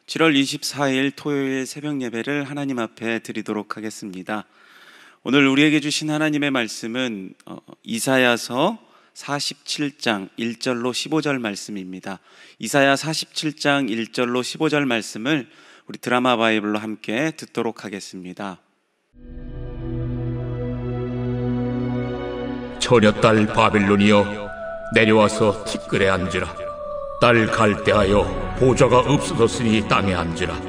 7월 24일 토요일 새벽 예배를 하나님 앞에 드리도록 하겠습니다. 오늘 우리에게 주신 하나님의 말씀은 이사야서 47장 1절로 15절 말씀입니다. 이사야 47장 1절로 15절 말씀을 우리 드라마 바이블로 함께 듣도록 하겠습니다. 처녀딸 바벨론이여, 내려와서 티끌에 앉으라. 딸 갈대하여, 보좌가 없어졌으니 땅에 앉으라.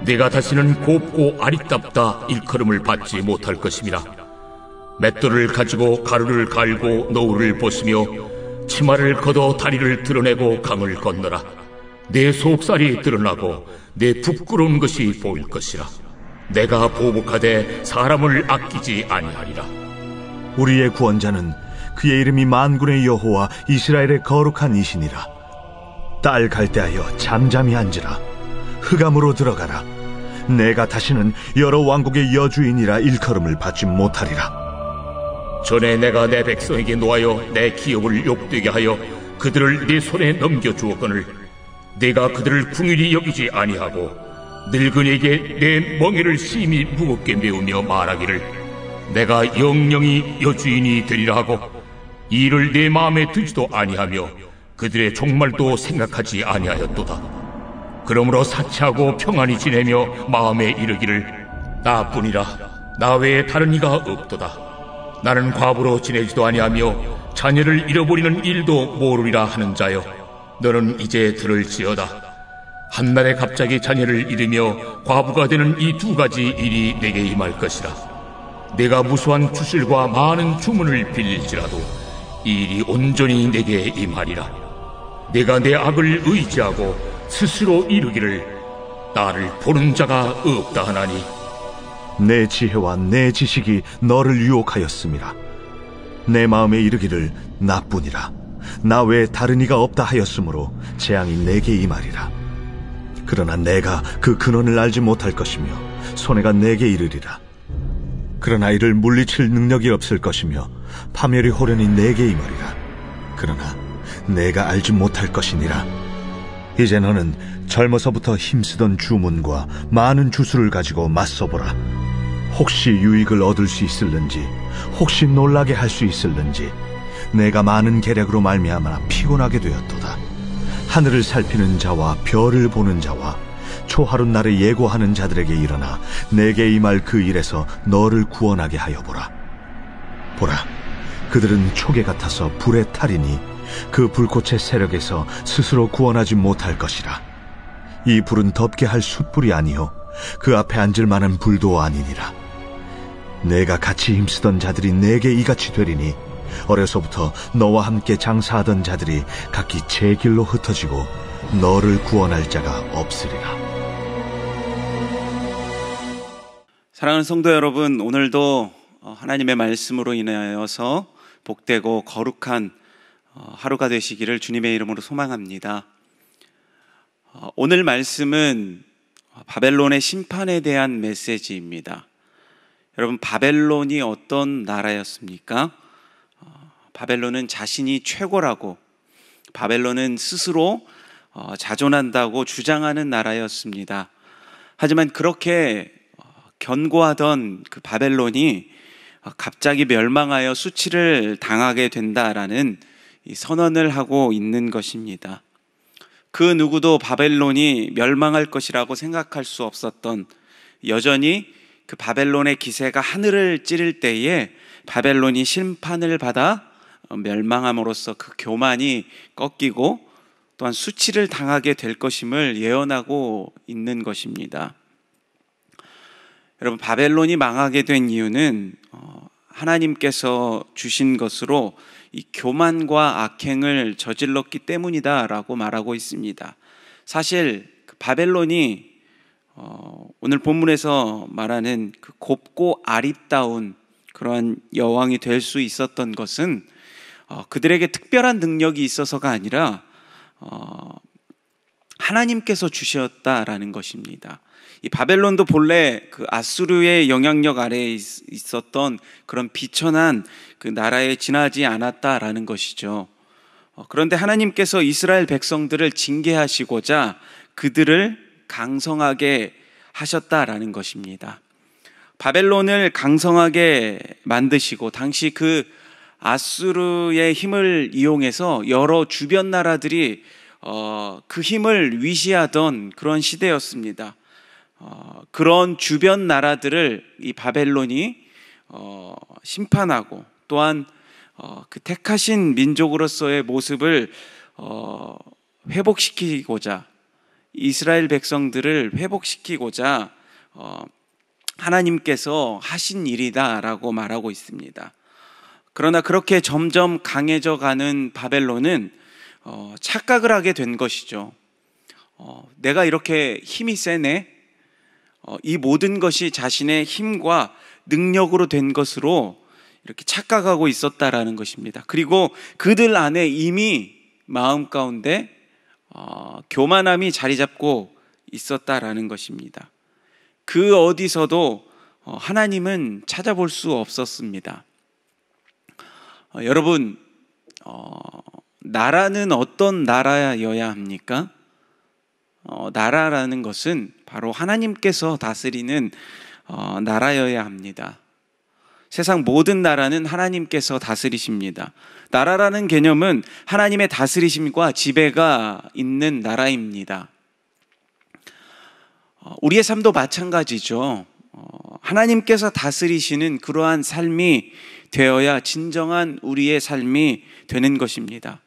네가 다시는 곱고 아리답다 일컬음을 받지 못할 것임이라. 맷돌을 가지고 가루를 갈고 노울을 벗으며 치마를 걷어 다리를 드러내고 강을 건너라. 내 속살이 드러나고 내 부끄러운 것이 보일 것이라. 내가 보복하되 사람을 아끼지 아니하리라. 우리의 구원자는 그의 이름이 만군의 여호와 이스라엘의 거룩한 이시니라. 딸 갈대하여 잠잠히 앉으라. 흑암으로 들어가라. 내가 다시는 여러 왕국의 여주인이라 일컬음을 받지 못하리라. 전에 내가 내 백성에게 노하여 내 기업을 욕되게 하여 그들을 네 손에 넘겨주었거늘 내가 그들을 궁일이 여기지 아니하고 늙은이에게 내 멍에를 심히 무겁게 메우며 말하기를 내가 영영이 여주인이 되리라 하고 이 일을 내 마음에 두지도 아니하며 그들의 종말도 생각하지 아니하였도다. 그러므로 사치하고 평안히 지내며 마음에 이르기를 나뿐이라, 나 외에 다른 이가 없도다. 나는 과부로 지내지도 아니하며 자녀를 잃어버리는 일도 모르리라 하는 자여, 너는 이제 들을지어다. 한날에 갑자기 자녀를 잃으며 과부가 되는 이 두 가지 일이 내게 임할 것이라. 내가 무수한 주실과 많은 주문을 빌릴지라도 이 일이 온전히 내게 임하리라. 내가 내 악을 의지하고 스스로 이르기를 나를 보는 자가 없다 하나니 내 지혜와 내 지식이 너를 유혹하였음이라. 내 마음에 이르기를 나뿐이라, 나 외에 다른 이가 없다 하였으므로 재앙이 내게 임하리라. 그러나 내가 그 근원을 알지 못할 것이며 손해가 내게 이르리라. 그러나 이를 물리칠 능력이 없을 것이며 파멸이 호련히 내게 임하리라. 그러나 내가 알지 못할 것이니라. 이제 너는 젊어서부터 힘쓰던 주문과 많은 주술을 가지고 맞서보라. 혹시 유익을 얻을 수 있을는지, 혹시 놀라게 할 수 있을는지. 내가 많은 계략으로 말미암아 피곤하게 되었도다. 하늘을 살피는 자와 별을 보는 자와 초하룻날을 예고하는 자들에게 일어나 내게 임할 그 일에서 너를 구원하게 하여 보라. 보라, 그들은 초계 같아서 불에 타리니 그 불꽃의 세력에서 스스로 구원하지 못할 것이라. 이 불은 덮게 할 숯불이 아니요 그 앞에 앉을 만한 불도 아니니라. 내가 같이 힘쓰던 자들이 내게 이같이 되리니 어려서부터 너와 함께 장사하던 자들이 각기 제 길로 흩어지고 너를 구원할 자가 없으리라. 사랑하는 성도 여러분, 오늘도 하나님의 말씀으로 인하여서 복되고 거룩한 하루가 되시기를 주님의 이름으로 소망합니다. 오늘 말씀은 바벨론의 심판에 대한 메시지입니다. 여러분, 바벨론이 어떤 나라였습니까? 바벨론은 자신이 최고라고, 바벨론은 스스로 자존한다고 주장하는 나라였습니다. 하지만 그렇게 견고하던 그 바벨론이 갑자기 멸망하여 수치를 당하게 된다라는 이 선언을 하고 있는 것입니다. 그 누구도 바벨론이 멸망할 것이라고 생각할 수 없었던, 여전히 그 바벨론의 기세가 하늘을 찌를 때에 바벨론이 심판을 받아 멸망함으로써 그 교만이 꺾이고 또한 수치를 당하게 될 것임을 예언하고 있는 것입니다. 여러분, 바벨론이 망하게 된 이유는 하나님께서 주신 것으로 이 교만과 악행을 저질렀기 때문이다라고 말하고 있습니다. 사실 그 바벨론이 오늘 본문에서 말하는 그 곱고 아립다운 그러한 여왕이 될 수 있었던 것은 그들에게 특별한 능력이 있어서가 아니라 하나님께서 주셨다라는 것입니다. 이 바벨론도 본래 그 아수르의 영향력 아래에 있었던 그런 비천한 그 나라에 지나지 않았다라는 것이죠. 그런데 하나님께서 이스라엘 백성들을 징계하시고자 그들을 강성하게 하셨다라는 것입니다. 바벨론을 강성하게 만드시고 당시 그 아수르의 힘을 이용해서 여러 주변 나라들이 그 힘을 위시하던 그런 시대였습니다. 그런 주변 나라들을 이 바벨론이 심판하고 또한 그 택하신 민족으로서의 모습을 회복시키고자, 이스라엘 백성들을 회복시키고자 하나님께서 하신 일이다라고 말하고 있습니다. 그러나 그렇게 점점 강해져 가는 바벨론은 착각을 하게 된 것이죠. 내가 이렇게 힘이 세네? 이 모든 것이 자신의 힘과 능력으로 된 것으로 이렇게 착각하고 있었다라는 것입니다. 그리고 그들 안에 이미 마음 가운데 교만함이 자리 잡고 있었다라는 것입니다. 그 어디서도 하나님은 찾아볼 수 없었습니다. 여러분, 나라는 어떤 나라여야 합니까? 나라라는 것은 바로 하나님께서 다스리는 나라여야 합니다. 세상 모든 나라는 하나님께서 다스리십니다. 나라라는 개념은 하나님의 다스리심과 지배가 있는 나라입니다. 우리의 삶도 마찬가지죠. 하나님께서 다스리시는 그러한 삶이 되어야 진정한 우리의 삶이 되는 것입니다.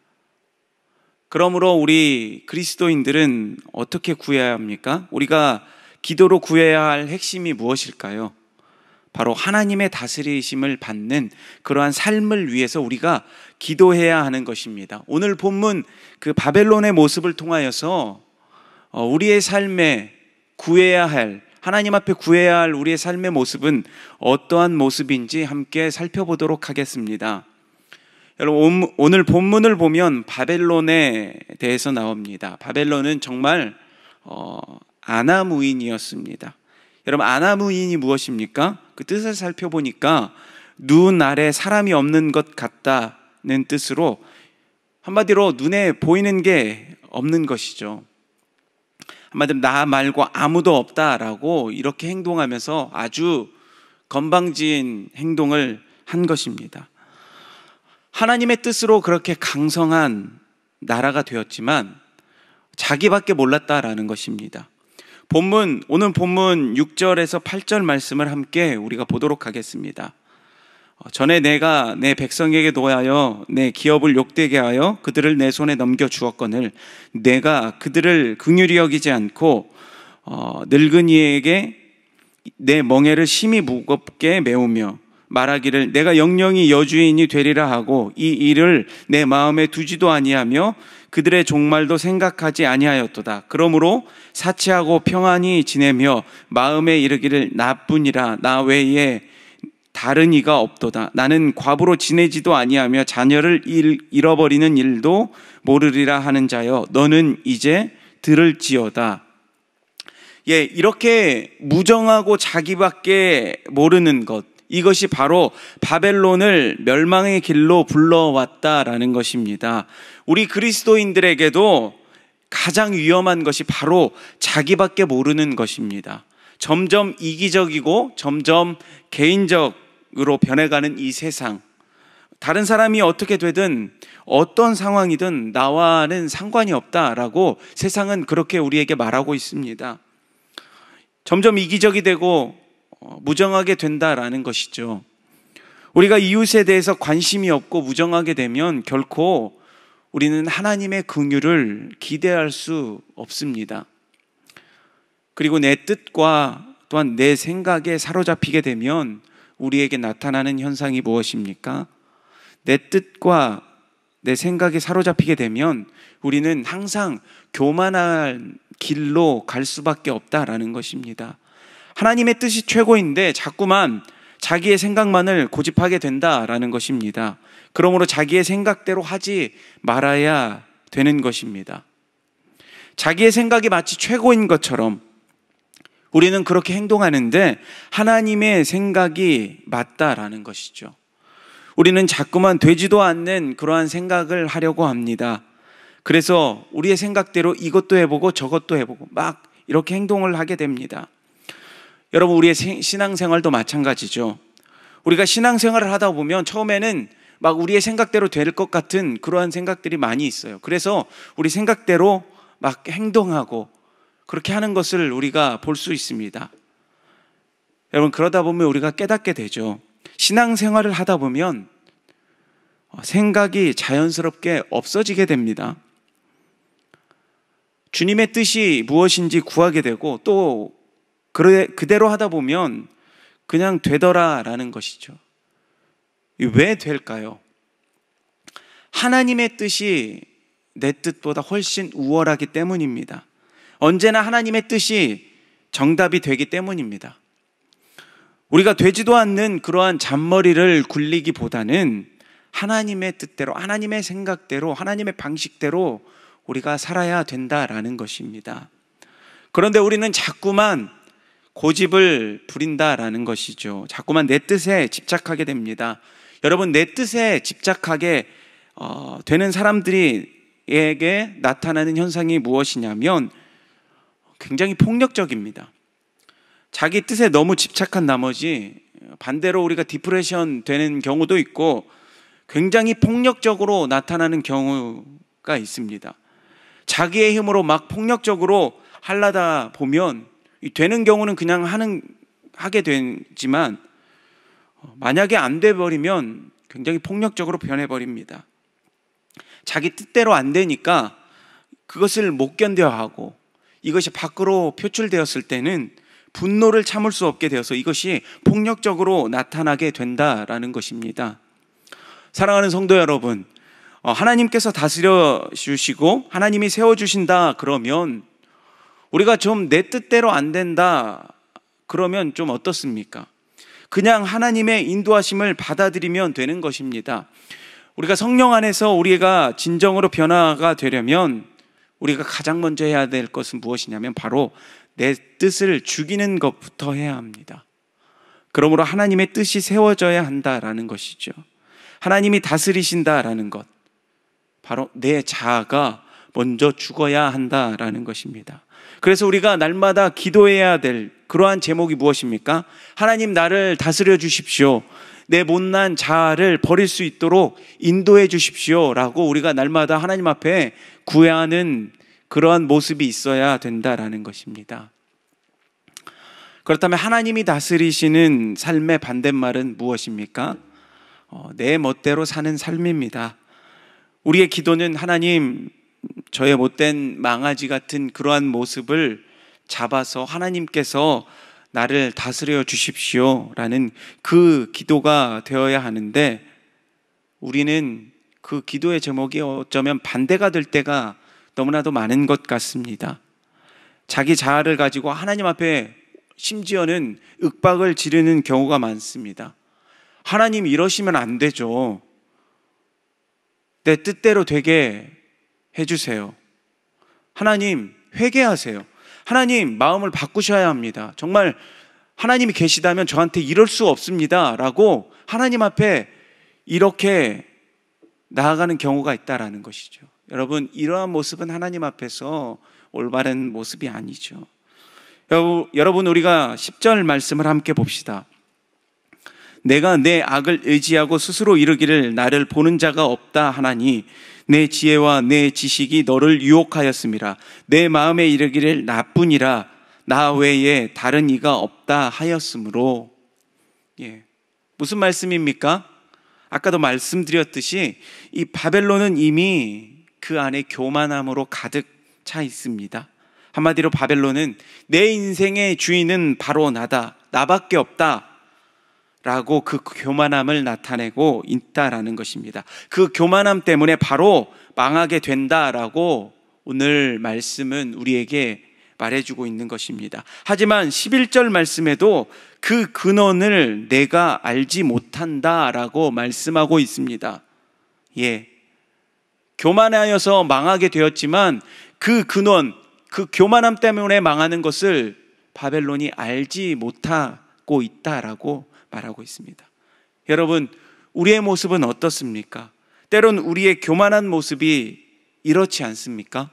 그러므로 우리 그리스도인들은 어떻게 구해야 합니까? 우리가 기도로 구해야 할 핵심이 무엇일까요? 바로 하나님의 다스리심을 받는 그러한 삶을 위해서 우리가 기도해야 하는 것입니다. 오늘 본문 그 바벨론의 모습을 통하여서 우리의 삶에 구해야 할, 하나님 앞에 구해야 할 우리의 삶의 모습은 어떠한 모습인지 함께 살펴보도록 하겠습니다. 여러분, 오늘 본문을 보면 바벨론에 대해서 나옵니다. 바벨론은 정말 아나무인이었습니다. 여러분, 아나무인이 무엇입니까? 그 뜻을 살펴보니까 눈 아래 사람이 없는 것 같다는 뜻으로 한마디로 눈에 보이는 게 없는 것이죠. 한마디로 나 말고 아무도 없다라고 이렇게 행동하면서 아주 건방진 행동을 한 것입니다. 하나님의 뜻으로 그렇게 강성한 나라가 되었지만 자기밖에 몰랐다라는 것입니다. 오늘 본문 6절에서 8절 말씀을 함께 우리가 보도록 하겠습니다. 전에 내가 내 백성에게 노하여 내 기업을 욕되게 하여 그들을 내 손에 넘겨 주었거늘 내가 그들을 긍휼히 여기지 않고 늙은이에게 내 멍에를 심히 무겁게 메우며 말하기를 내가 영영이 여주인이 되리라 하고 이 일을 내 마음에 두지도 아니하며 그들의 종말도 생각하지 아니하였도다. 그러므로 사치하고 평안히 지내며 마음에 이르기를 나뿐이라 나 외에 다른 이가 없도다. 나는 과부로 지내지도 아니하며 자녀를 잃어버리는 일도 모르리라 하는 자여 너는 이제 들을지어다. 이렇게 무정하고 자기밖에 모르는 것, 이것이 바로 바벨론을 멸망의 길로 불러왔다라는 것입니다. 우리 그리스도인들에게도 가장 위험한 것이 바로 자기밖에 모르는 것입니다. 점점 이기적이고 점점 개인적으로 변해가는 이 세상, 다른 사람이 어떻게 되든 어떤 상황이든 나와는 상관이 없다라고 세상은 그렇게 우리에게 말하고 있습니다. 점점 이기적이 되고 무정하게 된다라는 것이죠. 우리가 이웃에 대해서 관심이 없고 무정하게 되면 결코 우리는 하나님의 긍휼을 기대할 수 없습니다. 그리고 내 뜻과 또한 내 생각에 사로잡히게 되면 우리에게 나타나는 현상이 무엇입니까? 내 뜻과 내 생각에 사로잡히게 되면 우리는 항상 교만한 길로 갈 수밖에 없다라는 것입니다. 하나님의 뜻이 최고인데 자꾸만 자기의 생각만을 고집하게 된다라는 것입니다. 그러므로 자기의 생각대로 하지 말아야 되는 것입니다. 자기의 생각이 마치 최고인 것처럼 우리는 그렇게 행동하는데 하나님의 생각이 맞다라는 것이죠. 우리는 자꾸만 되지도 않는 그러한 생각을 하려고 합니다. 그래서 우리의 생각대로 이것도 해보고 저것도 해보고 막 이렇게 행동을 하게 됩니다. 여러분, 우리의 신앙생활도 마찬가지죠. 우리가 신앙생활을 하다 보면 처음에는 막 우리의 생각대로 될 것 같은 그러한 생각들이 많이 있어요. 그래서 우리 생각대로 막 행동하고 그렇게 하는 것을 우리가 볼 수 있습니다. 여러분, 그러다 보면 우리가 깨닫게 되죠. 신앙생활을 하다 보면 생각이 자연스럽게 없어지게 됩니다. 주님의 뜻이 무엇인지 구하게 되고 또 그대로 하다 보면 그냥 되더라라는 것이죠. 왜 될까요? 하나님의 뜻이 내 뜻보다 훨씬 우월하기 때문입니다. 언제나 하나님의 뜻이 정답이 되기 때문입니다. 우리가 되지도 않는 그러한 잔머리를 굴리기보다는 하나님의 뜻대로, 하나님의 생각대로, 하나님의 방식대로 우리가 살아야 된다라는 것입니다. 그런데 우리는 자꾸만 고집을 부린다라는 것이죠. 자꾸만 내 뜻에 집착하게 됩니다. 여러분, 내 뜻에 집착하게 되는 사람들에게 나타나는 현상이 무엇이냐면 굉장히 폭력적입니다. 자기 뜻에 너무 집착한 나머지 반대로 우리가 디프레션 되는 경우도 있고 굉장히 폭력적으로 나타나는 경우가 있습니다. 자기의 힘으로 막 폭력적으로 하려다 보면 되는 경우는 그냥 하게 되지만 만약에 안 돼버리면 굉장히 폭력적으로 변해버립니다. 자기 뜻대로 안 되니까 그것을 못 견뎌하고 이것이 밖으로 표출되었을 때는 분노를 참을 수 없게 되어서 이것이 폭력적으로 나타나게 된다라는 것입니다. 사랑하는 성도 여러분, 하나님께서 다스려 주시고 하나님이 세워주신다 그러면 우리가 좀 내 뜻대로 안 된다 그러면 좀 어떻습니까? 그냥 하나님의 인도하심을 받아들이면 되는 것입니다. 우리가 성령 안에서 우리가 진정으로 변화가 되려면 우리가 가장 먼저 해야 될 것은 무엇이냐면 바로 내 뜻을 죽이는 것부터 해야 합니다. 그러므로 하나님의 뜻이 세워져야 한다라는 것이죠. 하나님이 다스리신다라는 것, 바로 내 자아가 먼저 죽어야 한다라는 것입니다. 그래서 우리가 날마다 기도해야 될 그러한 제목이 무엇입니까? 하나님, 나를 다스려 주십시오. 내 못난 자아를 버릴 수 있도록 인도해 주십시오 라고 우리가 날마다 하나님 앞에 구하는 그러한 모습이 있어야 된다라는 것입니다. 그렇다면 하나님이 다스리시는 삶의 반대말은 무엇입니까? 내 멋대로 사는 삶입니다. 우리의 기도는 하나님, 저의 못된 망아지 같은 그러한 모습을 잡아서 하나님께서 나를 다스려 주십시오 라는 그 기도가 되어야 하는데 우리는 그 기도의 제목이 어쩌면 반대가 될 때가 너무나도 많은 것 같습니다. 자기 자아를 가지고 하나님 앞에 심지어는 윽박을 지르는 경우가 많습니다. 하나님, 이러시면 안 되죠. 내 뜻대로 되게 해주세요. 하나님, 회개하세요. 하나님, 마음을 바꾸셔야 합니다. 정말 하나님이 계시다면 저한테 이럴 수 없습니다 라고 하나님 앞에 이렇게 나아가는 경우가 있다라는 것이죠. 여러분, 이러한 모습은 하나님 앞에서 올바른 모습이 아니죠. 여러분, 우리가 10절 말씀을 함께 봅시다. 내가 내 악을 의지하고 스스로 이르기를 나를 보는 자가 없다 하나니 내 지혜와 내 지식이 너를 유혹하였음이라. 내 마음에 이르기를 나뿐이라 나 외에 다른 이가 없다 하였으므로. 무슨 말씀입니까? 아까도 말씀드렸듯이 이 바벨론은 이미 그 안에 교만함으로 가득 차 있습니다. 한마디로 바벨론은 내 인생의 주인은 바로 나다, 나밖에 없다 라고 그 교만함을 나타내고 있다라는 것입니다. 그 교만함 때문에 바로 망하게 된다라고 오늘 말씀은 우리에게 말해주고 있는 것입니다. 하지만 11절 말씀에도 그 근원을 내가 알지 못한다라고 말씀하고 있습니다. 교만하여서 망하게 되었지만 그 근원, 그 교만함 때문에 망하는 것을 바벨론이 알지 못하고 있다라고 말하고 있습니다. 여러분, 우리의 모습은 어떻습니까? 때론 우리의 교만한 모습이 이렇지 않습니까?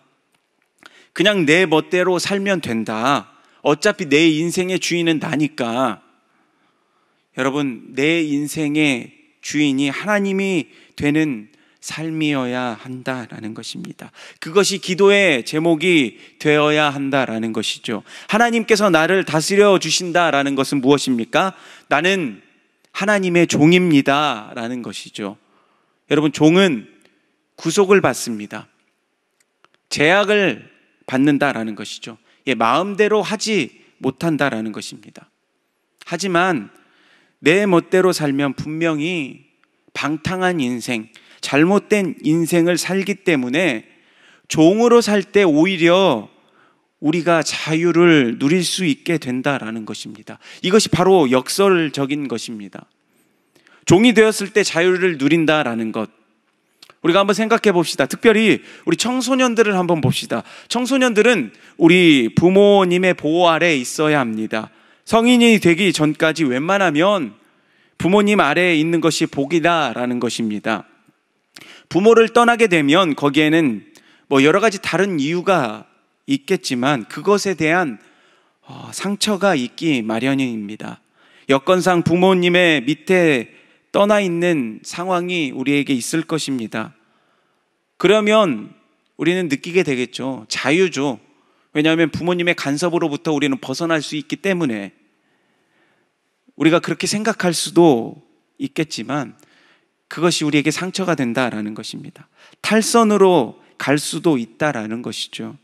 그냥 내 멋대로 살면 된다. 어차피 내 인생의 주인은 나니까. 여러분, 내 인생의 주인이 하나님이 되는 삶이어야 한다라는 것입니다. 그것이 기도의 제목이 되어야 한다라는 것이죠. 하나님께서 나를 다스려 주신다라는 것은 무엇입니까? 나는 하나님의 종입니다라는 것이죠. 여러분, 종은 구속을 받습니다. 제약을 받는다라는 것이죠. 마음대로 하지 못한다라는 것입니다. 하지만 내 멋대로 살면 분명히 방탕한 인생, 잘못된 인생을 살기 때문에 종으로 살 때 오히려 우리가 자유를 누릴 수 있게 된다라는 것입니다. 이것이 바로 역설적인 것입니다. 종이 되었을 때 자유를 누린다라는 것. 우리가 한번 생각해 봅시다. 특별히 우리 청소년들을 한번 봅시다. 청소년들은 우리 부모님의 보호 아래에 있어야 합니다. 성인이 되기 전까지 웬만하면 부모님 아래에 있는 것이 복이다라는 것입니다. 부모를 떠나게 되면 거기에는 여러 가지 다른 이유가 있겠지만 그것에 대한 상처가 있기 마련입니다. 여건상 부모님의 밑에 떠나 있는 상황이 우리에게 있을 것입니다. 그러면 우리는 느끼게 되겠죠. 자유죠. 왜냐하면 부모님의 간섭으로부터 우리는 벗어날 수 있기 때문에 우리가 그렇게 생각할 수도 있겠지만 그것이 우리에게 상처가 된다라는 것입니다. 탈선으로 갈 수도 있다라는 것이죠.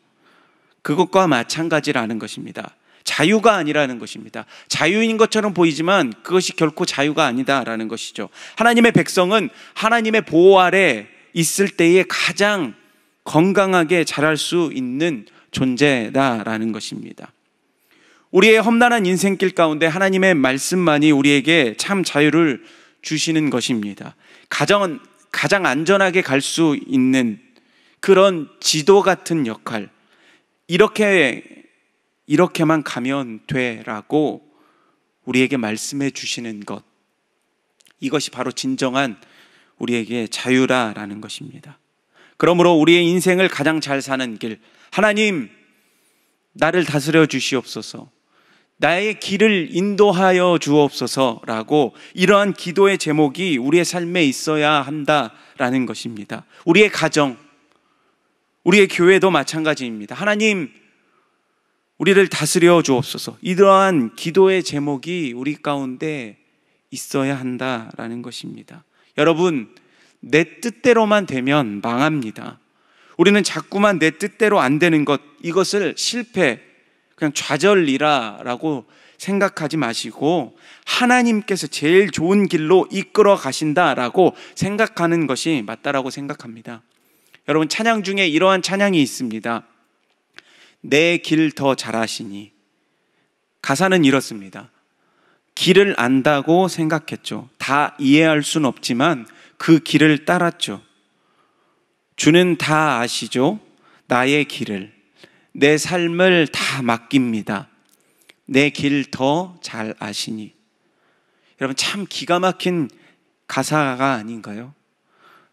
그것과 마찬가지라는 것입니다. 자유가 아니라는 것입니다. 자유인 것처럼 보이지만 그것이 결코 자유가 아니다라는 것이죠. 하나님의 백성은 하나님의 보호 아래 있을 때에 가장 건강하게 자랄 수 있는 존재다라는 것입니다. 우리의 험난한 인생길 가운데 하나님의 말씀만이 우리에게 참 자유를 주시는 것입니다. 가장 안전하게 갈 수 있는 그런 지도 같은 역할, 이렇게만 가면 돼라고 우리에게 말씀해 주시는 것, 이것이 바로 진정한 우리에게 자유라라는 것입니다. 그러므로 우리의 인생을 가장 잘 사는 길, 하나님 나를 다스려 주시옵소서, 나의 길을 인도하여 주옵소서라고 이러한 기도의 제목이 우리의 삶에 있어야 한다라는 것입니다. 우리의 가정, 우리의 교회도 마찬가지입니다. 하나님 우리를 다스려 주옵소서, 이러한 기도의 제목이 우리 가운데 있어야 한다라는 것입니다. 여러분, 내 뜻대로만 되면 망합니다. 우리는 자꾸만 내 뜻대로 안 되는 것, 이것을 실패, 그냥 좌절이라고 생각하지 마시고 하나님께서 제일 좋은 길로 이끌어 가신다라고 생각하는 것이 맞다라고 생각합니다. 여러분, 찬양 중에 이러한 찬양이 있습니다. 내 길 더 잘 아시니. 가사는 이렇습니다. 길을 안다고 생각했죠. 다 이해할 수는 없지만 그 길을 따랐죠. 주는 다 아시죠? 나의 길을, 내 삶을 다 맡깁니다. 내 길 더 잘 아시니. 여러분, 참 기가 막힌 가사가 아닌가요?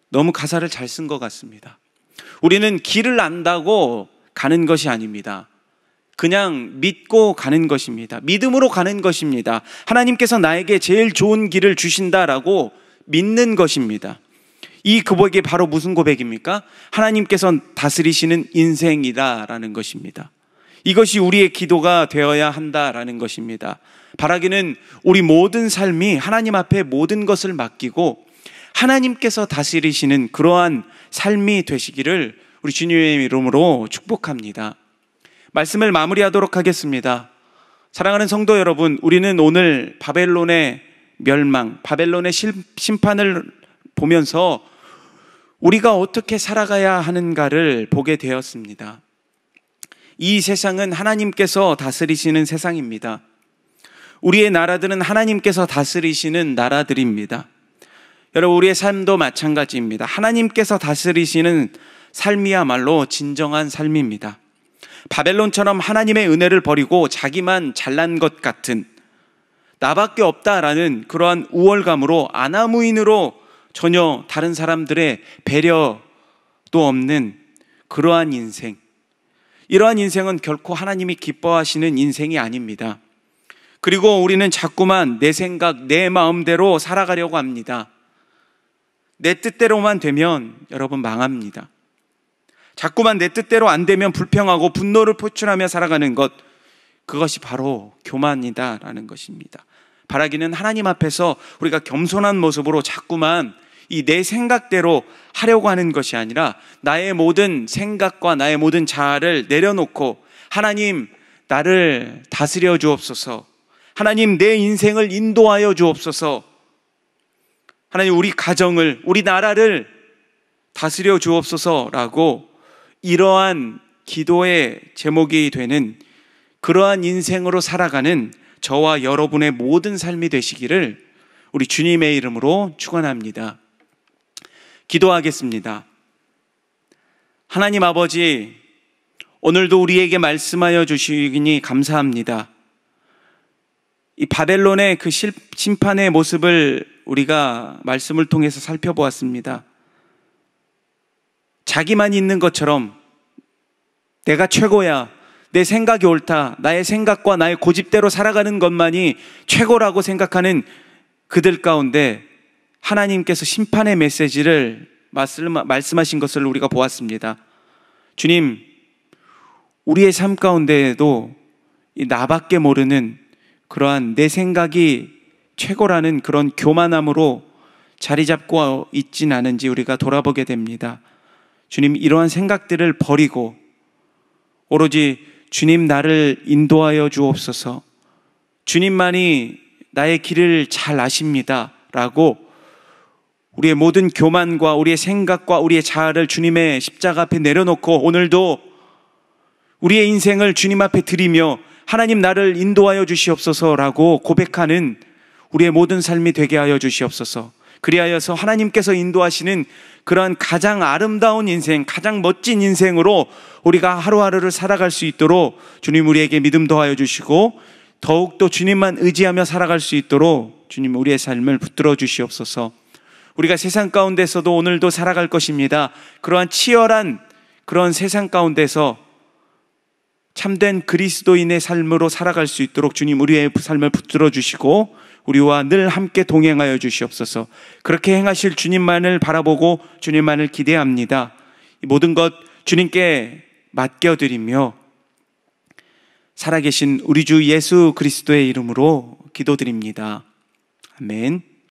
너무 가사를 잘 쓴 것 같습니다. 우리는 길을 안다고 가는 것이 아닙니다. 그냥 믿고 가는 것입니다. 믿음으로 가는 것입니다. 하나님께서 나에게 제일 좋은 길을 주신다라고 믿는 것입니다. 이 고백이 바로 무슨 고백입니까? 하나님께서 다스리시는 인생이다라는 것입니다. 이것이 우리의 기도가 되어야 한다라는 것입니다. 바라기는 우리 모든 삶이 하나님 앞에 모든 것을 맡기고 하나님께서 다스리시는 그러한 삶이 되시기를 우리 주님의 이름으로 축복합니다. 말씀을 마무리하도록 하겠습니다. 사랑하는 성도 여러분, 우리는 오늘 바벨론의 멸망, 바벨론의 심판을 보면서 우리가 어떻게 살아가야 하는가를 보게 되었습니다. 이 세상은 하나님께서 다스리시는 세상입니다. 우리의 나라들은 하나님께서 다스리시는 나라들입니다. 여러분, 우리의 삶도 마찬가지입니다. 하나님께서 다스리시는 삶이야말로 진정한 삶입니다. 바벨론처럼 하나님의 은혜를 버리고 자기만 잘난 것 같은, 나밖에 없다라는 그러한 우월감으로 아나무인으로 전혀 다른 사람들의 배려도 없는 그러한 인생, 이러한 인생은 결코 하나님이 기뻐하시는 인생이 아닙니다. 그리고 우리는 자꾸만 내 생각, 내 마음대로 살아가려고 합니다. 내 뜻대로만 되면 여러분 망합니다. 자꾸만 내 뜻대로 안 되면 불평하고 분노를 표출하며 살아가는 것, 그것이 바로 교만이다라는 것입니다. 바라기는 하나님 앞에서 우리가 겸손한 모습으로 자꾸만 이 내 생각대로 하려고 하는 것이 아니라 나의 모든 생각과 나의 모든 자아를 내려놓고 하나님 나를 다스려 주옵소서, 하나님 내 인생을 인도하여 주옵소서, 하나님 우리 가정을, 우리 나라를 다스려 주옵소서라고 이러한 기도의 제목이 되는 그러한 인생으로 살아가는 저와 여러분의 모든 삶이 되시기를 우리 주님의 이름으로 축원합니다. 기도하겠습니다. 하나님 아버지, 오늘도 우리에게 말씀하여 주시니 감사합니다. 이 바벨론의 그 심판의 모습을 우리가 말씀을 통해서 살펴보았습니다. 자기만 있는 것처럼 내가 최고야, 내 생각이 옳다, 나의 생각과 나의 고집대로 살아가는 것만이 최고라고 생각하는 그들 가운데 하나님께서 심판의 메시지를 말씀하신 것을 우리가 보았습니다. 주님, 우리의 삶 가운데에도 이 나밖에 모르는 그러한 내 생각이 최고라는 그런 교만함으로 자리 잡고 있진 않은지 우리가 돌아보게 됩니다. 주님, 이러한 생각들을 버리고 오로지 주님 나를 인도하여 주옵소서, 주님만이 나의 길을 잘 아십니다 라고 우리의 모든 교만과 우리의 생각과 우리의 자아를 주님의 십자가 앞에 내려놓고 오늘도 우리의 인생을 주님 앞에 드리며 하나님 나를 인도하여 주시옵소서라고 고백하는 우리의 모든 삶이 되게 하여 주시옵소서. 그리하여서 하나님께서 인도하시는 그러한 가장 아름다운 인생, 가장 멋진 인생으로 우리가 하루하루를 살아갈 수 있도록 주님 우리에게 믿음 더하여 주시고 더욱더 주님만 의지하며 살아갈 수 있도록 주님 우리의 삶을 붙들어 주시옵소서. 우리가 세상 가운데서도 오늘도 살아갈 것입니다. 그러한 치열한 그런 세상 가운데서 참된 그리스도인의 삶으로 살아갈 수 있도록 주님 우리의 삶을 붙들어 주시고 우리와 늘 함께 동행하여 주시옵소서. 그렇게 행하실 주님만을 바라보고 주님만을 기대합니다. 이 모든 것 주님께 맡겨드리며 살아계신 우리 주 예수 그리스도의 이름으로 기도드립니다. 아멘.